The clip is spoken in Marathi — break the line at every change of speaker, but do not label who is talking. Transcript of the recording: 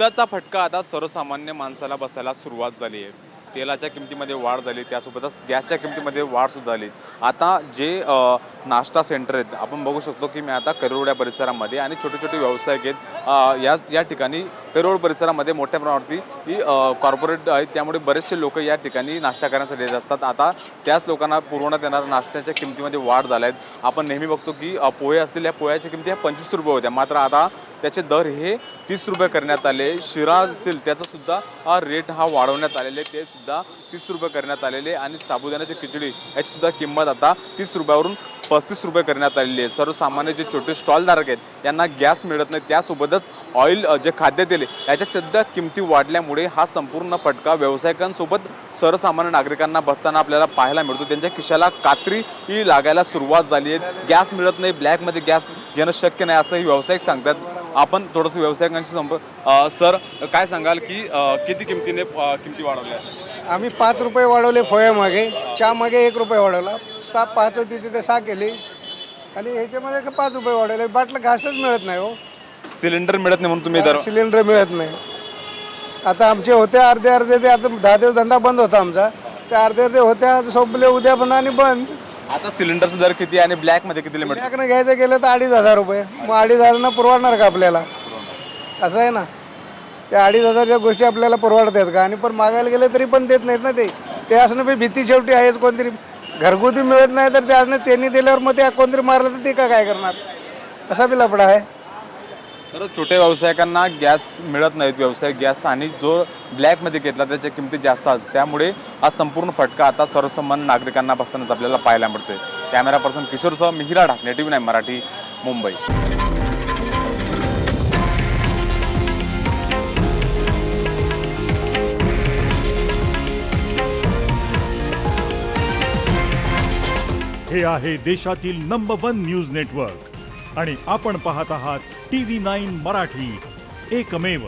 युद्धाचा फटका आता सर्वसामान्य माणसाला बसायला सुरुवात झाली आहे. तेलाच्या किमतीमध्ये वाढ झाली, त्यासोबतच गॅसच्या किमतीमध्ये वाढसुद्धा झाली. आता जे नाश्ता सेंटर आहेत आपण बघू शकतो की मी आता करोड्या परिसरामध्ये आणि छोटे छोटे व्यावसायिक आहेत या ठिकाणी करोड परिसरामध्ये मोठ्या प्रमाणावरती ही कॉर्पोरेट आहेत, त्यामुळे बरेचसे लोक या ठिकाणी नाश्ता करण्यासाठी येत असतात. आता त्याच लोकांना पुरवण्यात येणाऱ्या नाश्त्याच्या किमतीमध्ये वाढ झाल्या आहेत. आपण नेहमी बघतो की पोहे असतील, या पोह्याच्या किमती ह्या 25 रुपये होत्या, मात्र आता त्याचे दर हे 30 रुपये करण्यात आले. शिरा असेल त्याचासुद्धा रेट हा वाढवण्यात आलेले, ते सुद्धा 30 रुपये करण्यात आलेले आणि साबुदाण्याची खिचडी याचीसुद्धा किंमत आता 30 रुपयावरून 35 रुपये करण्यात आलेली आहे. सर्वसामान्य जे छोटे स्टॉलधारक आहेत यांना गॅस मिळत नाही, त्यासोबतच ऑइल जे खाद्यतेल याच्या सुद्धा किमती वाढल्यामुळे हा संपूर्ण फटका व्यावसायिकांसोबत सर्वसामान्य नागरिकांना बसताना आपल्याला पाहायला मिळतो. त्यांच्या खिशाला कात्री ही लागायला सुरुवात झाली आहे. गॅस मिळत नाही, ब्लॅकमध्ये गॅस घेणं शक्य नाही असंही व्यावसायिक सांगतात. आपण थोडंसं व्यावसायिकांशी सर काय सांगाल की किती किमतीने किमती वाढवल्या?
आम्ही 5 रुपये वाढवले पोह्यामागे, चहामागे 1 रुपये वाढवला, 5 होती तिथे 6 केली आणि ह्याच्यामध्ये 5 रुपये वाढवले. बाटला घासच मिळत नाही हो,
सिलेंडर मिळत नाही म्हणून तुम्ही दर
सिलेंडर मिळत नाही. आता आमचे होते अर्धे ते आता 10 दिवस धंदा बंद होता आमचा, ते अर्धे होत्या सोपले उद्या पण आणि बंद.
आता सिलेंडरचा दर किती आणि ब्लॅकमध्ये कितीला मिळतो?
ब्लॅकनं घ्यायचं गेलं तर 2,500 रुपये. मग 2,500 पुरवणार का आपल्याला? असं आहे ना, त्या 2,500च्या गोष्टी आपल्याला परवडतात का? आणि पण मागायला गेले तरी पण देत नाहीत ना. ते असणं बी भीती शेवटी आहेच. कोणतरी घरगुती मिळत नाही तर त्याने त्यांनी दिल्यावर मग ते कोणतरी मारलं तर ते काय करणार, असा बी लफडा आहे.
तर छोट्या व्यावसायिकांना गॅस मिळत नाहीत, व्यावसायिक गॅस, आणि जो ब्लॅकमध्ये घेतला त्याच्या किमती जास्त असतात. त्यामुळे हा संपूर्ण फटका आता सर्वसामान्य नागरिकांना बसतानाच आपल्याला पाहायला मिळतोय. कॅमेरा पर्सन किशोरसह मिहिराडा, नेटिव्ह 9 मराठी, मुंबई.
हे आहे देशातील नंबर 1 न्यूज नेटवर्क आणि आपण पाहत आहात TV9 मराठी, एकमेव.